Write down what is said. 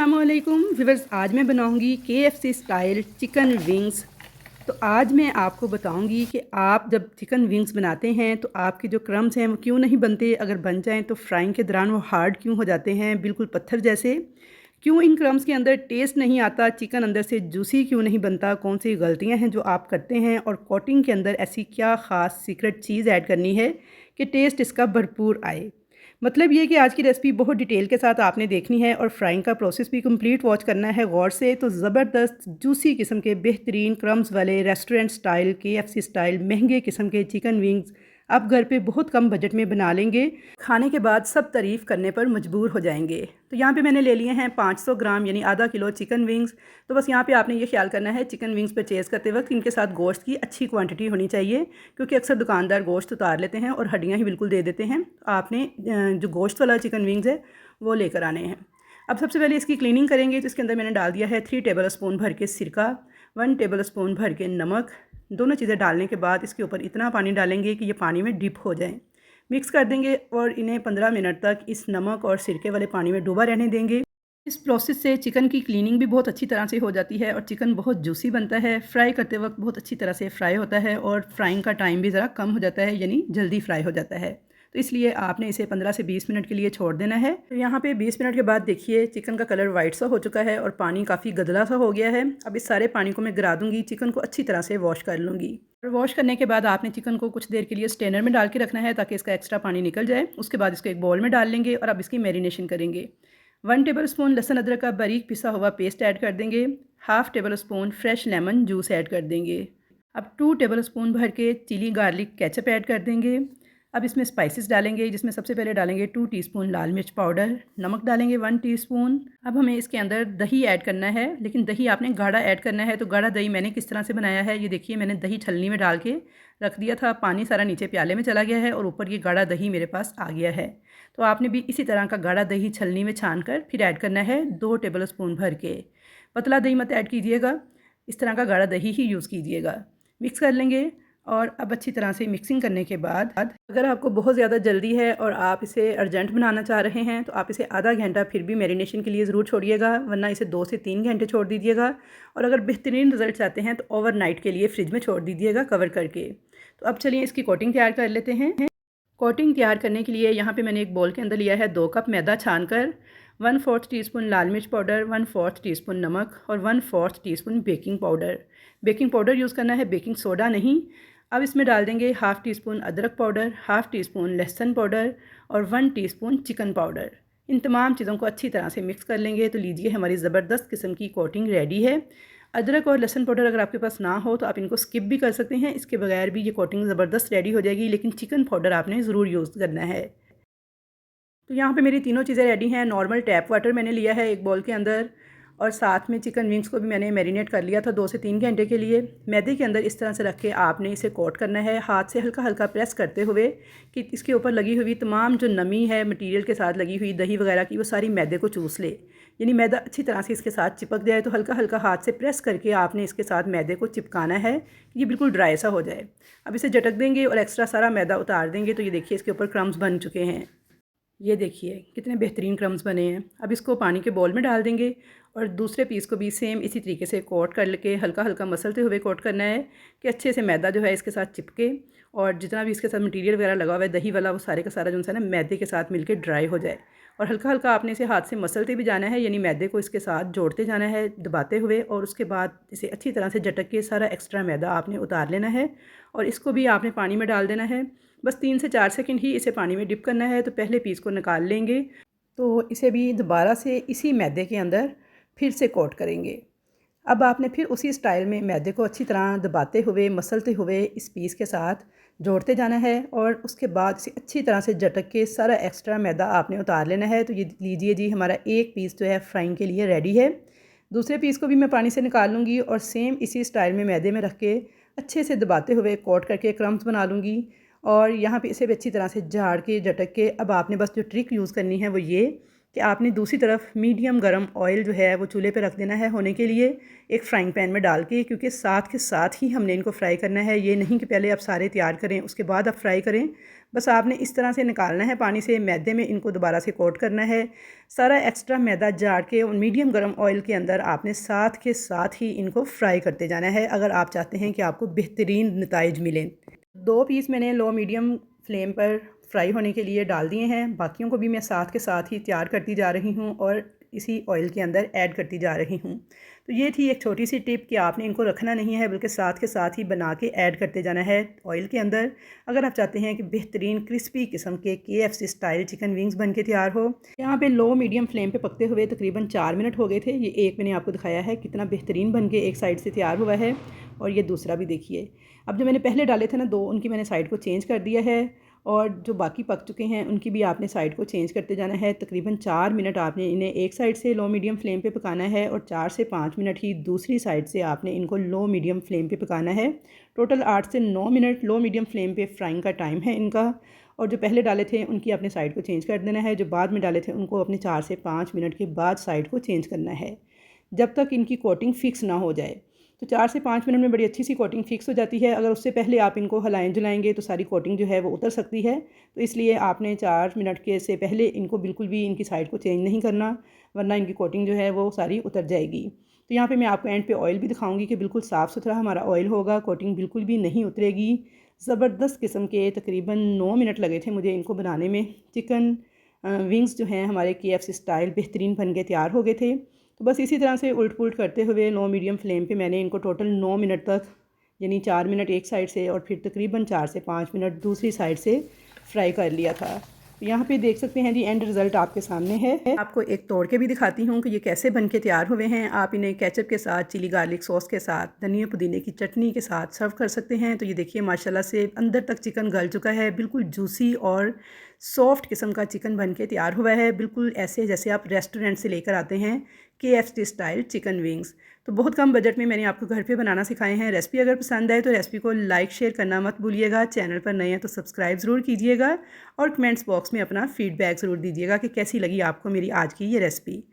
अस्सलामुअलैकुम व्यूअर्स, आज मैं बनाऊंगी KFC स्टाइल चिकन विंग्स। तो आज मैं आपको बताऊंगी कि आप जब चिकन विंग्स बनाते हैं तो आपके जो क्रम्स हैं वो क्यों नहीं बनते, अगर बन जाएं तो फ्राइंग के दौरान वो हार्ड क्यों हो जाते हैं, बिल्कुल पत्थर जैसे। क्यों इन क्रम्स के अंदर टेस्ट नहीं आता, चिकन अंदर से जूसी क्यों नहीं बनता, कौन सी गलतियां हैं जो आप करते हैं, और कोटिंग के अंदर ऐसी क्या ख़ास सीक्रेट चीज़ ऐड करनी है कि टेस्ट इसका भरपूर आए। मतलब ये कि आज की रेसिपी बहुत डिटेल के साथ आपने देखनी है और फ्राइंग का प्रोसेस भी कंप्लीट वॉच करना है गौर से। तो ज़बरदस्त जूसी किस्म के बेहतरीन क्रम्स वाले रेस्टोरेंट स्टाइल KFC स्टाइल महंगे किस्म के चिकन विंग्स आप घर पे बहुत कम बजट में बना लेंगे, खाने के बाद सब तारीफ़ करने पर मजबूर हो जाएंगे। तो यहाँ पे मैंने ले लिए हैं 500 ग्राम यानी आधा किलो चिकन विंग्स। तो बस यहाँ पे आपने ये ख्याल करना है चिकन विंग्स परचेज़ करते वक्त इनके साथ गोश्त की अच्छी क्वांटिटी होनी चाहिए, क्योंकि अक्सर दुकानदार गोश्त उतार लेते हैं और हड्डियाँ ही बिल्कुल दे देते हैं। आपने जो गोश्त वाला चिकन विंग्स है वो लेकर आने हैं। अब सबसे पहले इसकी क्लीनिंग करेंगे। तो इसके अंदर मैंने डाल दिया है 3 टेबल स्पून भर के सिरका, 1 टेबल स्पून भर के नमक। दोनों चीज़ें डालने के बाद इसके ऊपर इतना पानी डालेंगे कि ये पानी में डिप हो जाएं। मिक्स कर देंगे और इन्हें 15 मिनट तक इस नमक और सिरके वाले पानी में डूबा रहने देंगे। इस प्रोसेस से चिकन की क्लीनिंग भी बहुत अच्छी तरह से हो जाती है और चिकन बहुत जूसी बनता है। फ्राई करते वक्त बहुत अच्छी तरह से फ्राई होता है और फ्राइंग का टाइम भी ज़रा कम हो जाता है, यानी जल्दी फ्राई हो जाता है। तो इसलिए आपने इसे 15 से 20 मिनट के लिए छोड़ देना है। तो यहाँ पे 20 मिनट के बाद देखिए चिकन का कलर वाइट सा हो चुका है और पानी काफ़ी गदला सा हो गया है। अब इस सारे पानी को मैं गिरा दूँगी, चिकन को अच्छी तरह से वॉश कर लूँगी। और वॉश करने के बाद आपने चिकन को कुछ देर के लिए स्ट्रेनर में डाल के रखना है ताकि इसका एक्स्ट्रा पानी निकल जाए। उसके बाद इसको एक बाउल में डाल लेंगे और अब इसकी मैरिनेशन करेंगे। 1 टेबल स्पून लहसुन अदरक का बारीक पिसा हुआ पेस्ट ऐड कर देंगे। Half table spoon fresh lemon juice add कर देंगे। अब 2 टेबल स्पून भर के चिली गार्लिक केचप ऐड कर देंगे। अब इसमें स्पाइसेस डालेंगे, जिसमें सबसे पहले डालेंगे 2 टीस्पून लाल मिर्च पाउडर, नमक डालेंगे 1 टीस्पून। अब हमें इसके अंदर दही ऐड करना है, लेकिन दही आपने गाढ़ा ऐड करना है। तो गाढ़ा दही मैंने किस तरह से बनाया है ये देखिए, मैंने दही छलनी में डाल के रख दिया था, पानी सारा नीचे प्याले में चला गया है और ऊपर ये गाढ़ा दही मेरे पास आ गया है। तो आपने भी इसी तरह का गाढ़ा दही छलनी में छान कर फिर ऐड करना है 2 टेबल स्पून भर के। पतला दही मत ऐड कीजिएगा, इस तरह का गाढ़ा दही ही यूज़ कीजिएगा। मिक्स कर लेंगे और अब अच्छी तरह से मिक्सिंग करने के बाद अगर आपको बहुत ज़्यादा जल्दी है और आप इसे अर्जेंट बनाना चाह रहे हैं तो आप इसे आधा घंटा फिर भी मैरिनेशन के लिए ज़रूर छोड़िएगा, वरना इसे 2 से 3 घंटे छोड़ दीजिएगा। और अगर बेहतरीन रिज़ल्ट चाहते हैं तो ओवरनाइट के लिए फ्रिज में छोड़ दीजिएगा कवर करके। तो अब चलिए इसकी कोटिंग तैयार कर लेते हैं। कोटिंग तैयार करने के लिए यहाँ पे मैंने एक बोल के अंदर लिया है 2 कप मैदा छान कर, 1/4 टीस्पून लाल मिर्च पाउडर, 1/4 टीस्पून नमक और 1/4 teaspoon baking powder. Baking powder use करना है, बेकिंग सोडा नहीं। अब इसमें डाल देंगे हाफ़ टीस्पून अदरक पाउडर, हाफ़ टीस्पून लहसुन पाउडर और 1 टीस्पून चिकन पाउडर। इन तमाम चीज़ों को अच्छी तरह से मिक्स कर लेंगे। तो लीजिए हमारी ज़बरदस्त किस्म की कोटिंग रेडी है। अदरक और लहसुन पाउडर अगर आपके पास ना हो तो आप इनको स्किप भी कर सकते हैं, इसके बगैर भी ये कोटिंग ज़बरदस्त रेडी हो जाएगी, लेकिन चिकन पाउडर आपने ज़रूर यूज़ करना है। तो यहाँ पे मेरी तीनों चीज़ें रेडी हैं। नॉर्मल टैप वाटर मैंने लिया है एक बाउल के अंदर और साथ में चिकन विंग्स को भी मैंने मैरिनेट कर लिया था 2 से 3 घंटे के लिए। मैदे के अंदर इस तरह से रख के आपने इसे कोट करना है, हाथ से हल्का हल्का प्रेस करते हुए कि इसके ऊपर लगी हुई तमाम जो नमी है मटेरियल के साथ लगी हुई दही वगैरह की, वो सारी मैदे को चूस ले, यानी मैदा अच्छी तरह से इसके साथ चिपक जाए। तो हल्का हल्का हाथ से प्रेस करके आपने इसके साथ मैदे को चिपकाना है कि ये बिल्कुल ड्राई सा हो जाए। अब इसे झटक देंगे और एक्स्ट्रा सारा मैदा उतार देंगे। तो ये देखिए इसके ऊपर क्रम्स बन चुके हैं, ये देखिए कितने बेहतरीन क्रम्स बने हैं। अब इसको पानी के बाउल में डाल देंगे और दूसरे पीस को भी सेम इसी तरीके से कोट कर लेके हल्का हल्का मसलते हुए कोट करना है कि अच्छे से मैदा जो है इसके साथ चिपके और जितना भी इसके साथ मटेरियल वगैरह लगा हुआ है दही वाला, वो सारे का सारा जो है ना मैदे के साथ मिलके ड्राई हो जाए। और हल्का हल्का आपने इसे हाथ से मसलते भी जाना है, यानी मैदे को इसके साथ जोड़ते जाना है दबाते हुए, और उसके बाद इसे अच्छी तरह से झटक के सारा एक्स्ट्रा मैदा आपने उतार लेना है और इसको भी आपने पानी में डाल देना है। बस 3 से 4 सेकंड ही इसे पानी में डिप करना है। तो पहले पीस को निकाल लेंगे, तो इसे भी दोबारा से इसी मैदे के अंदर फिर से कोट करेंगे। अब आपने फिर उसी स्टाइल में मैदे को अच्छी तरह दबाते हुए मसलते हुए इस पीस के साथ जोड़ते जाना है और उसके बाद इसे अच्छी तरह से झटक के सारा एक्स्ट्रा मैदा आपने उतार लेना है। तो ये लीजिए जी, हमारा एक पीस जो है फ्राइंग के लिए रेडी है। दूसरे पीस को भी मैं पानी से निकाल लूँगी और सेम इसी स्टाइल में मैदे में रख के अच्छे से दबाते हुए कोट करके क्रम्स बना लूँगी। और यहाँ पे इसे भी अच्छी तरह से झाड़ के झटक के अब आपने बस जो ट्रिक यूज़ करनी है वो ये कि आपने दूसरी तरफ मीडियम गर्म ऑयल जो है वो चूल्हे पे रख देना है होने के लिए एक फ़्राइंग पैन में डाल के, क्योंकि साथ के साथ ही हमने इनको फ्राई करना है। ये नहीं कि पहले आप सारे तैयार करें उसके बाद आप फ्राई करें। बस आपने इस तरह से निकालना है पानी से, मैदे में इनको दोबारा से कोट करना है। सारा एक्स्ट्रा मैदा झाड़ के उन मीडियम गर्म ऑयल के अंदर आपने साथ के साथ ही इनको फ्राई करते जाना है, अगर आप चाहते हैं कि आपको बेहतरीन नताइज मिलें। 2 पीस मैंने लो मीडियम फ्लेम पर फ्राई होने के लिए डाल दिए हैं। बाकियों को भी मैं साथ के साथ ही तैयार करती जा रही हूँ और इसी ऑयल के अंदर ऐड करती जा रही हूँ। तो ये थी एक छोटी सी टिप कि आपने इनको रखना नहीं है, बल्कि साथ के साथ ही बना के ऐड करते जाना है ऑयल के अंदर, अगर आप चाहते हैं कि बेहतरीन क्रिस्पी किस्म के KFC स्टाइल चिकन विंग्स बन के तैयार हो। यहाँ पे लो मीडियम फ्लेम पे पकते हुए तकरीबन 4 मिनट हो गए थे। ये एक मैंने आपको दिखाया है कितना बेहतरीन बन के एक साइड से तैयार हुआ है, और ये दूसरा भी देखिए। अब जो मैंने पहले डाले थे ना 2, उनकी मैंने साइड को चेंज कर दिया है, और जो बाकी पक चुके हैं उनकी भी आपने साइड को चेंज करते जाना है। तकरीबन 4 मिनट आपने इन्हें एक साइड से लो मीडियम फ्लेम पे पकाना है, और 4 से 5 मिनट ही दूसरी साइड से आपने इनको लो मीडियम फ्लेम पे पकाना है। टोटल 8 से 9 मिनट लो मीडियम फ्लेम पे फ्राइंग का टाइम है इनका। और जो पहले डाले थे उनकी अपने साइड को चेंज कर देना है, जो बाद में डाले थे उनको अपने 4 से 5 मिनट के बाद साइड को चेंज करना है, जब तक इनकी कोटिंग फ़िक्स ना हो जाए। तो 4 से 5 मिनट में बड़ी अच्छी सी कोटिंग फिक्स हो जाती है। अगर उससे पहले आप इनको हिलाएं जुलाएंगे तो सारी कोटिंग जो है वो उतर सकती है। तो इसलिए आपने 4 मिनट के से पहले इनको बिल्कुल भी इनकी साइड को चेंज नहीं करना, वरना इनकी कोटिंग जो है वो सारी उतर जाएगी। तो यहाँ पे मैं आपको एंड पे ऑयल भी दिखाऊंगी कि बिल्कुल साफ़ सुथरा हमारा ऑयल होगा, कोटिंग बिल्कुल भी नहीं उतरेगी। ज़बरदस्त किस्म के तकरीबन 9 मिनट लगे थे मुझे इनको बनाने में। चिकन विंग्स जो हैं हमारे KFC स्टाइल बेहतरीन बन के तैयार हो गए थे। तो बस इसी तरह से उलट पुलट करते हुए लो मीडियम फ्लेम पे मैंने इनको टोटल 9 मिनट तक, यानी 4 मिनट एक साइड से और फिर तकरीबन 4 से 5 मिनट दूसरी साइड से फ्राई कर लिया था। तो यहाँ पे देख सकते हैं जी एंड रिज़ल्ट आपके सामने है। आपको एक तोड़ के भी दिखाती हूँ कि ये कैसे बन के तैयार हुए हैं। आप इन्हें केचप के साथ, चिली गार्लिक सॉस के साथ, धनिया पुदीने की चटनी के साथ सर्व कर सकते हैं। तो ये देखिए माशाल्लाह से अंदर तक चिकन गल चुका है, बिल्कुल जूसी और सॉफ्ट किस्म का चिकन बन के तैयार हुआ है, बिल्कुल ऐसे जैसे आप रेस्टोरेंट से लेकर आते हैं KFC स्टाइल चिकन विंग्स। तो बहुत कम बजट में मैंने आपको घर पे बनाना सिखाए हैं। रेसिपी अगर पसंद आए तो रेसिपी को लाइक शेयर करना मत भूलिएगा। चैनल पर नए हैं तो सब्सक्राइब ज़रूर कीजिएगा, और कमेंट्स बॉक्स में अपना फ़ीडबैक ज़रूर दीजिएगा कि कैसी लगी आपको मेरी आज की ये रेसिपी।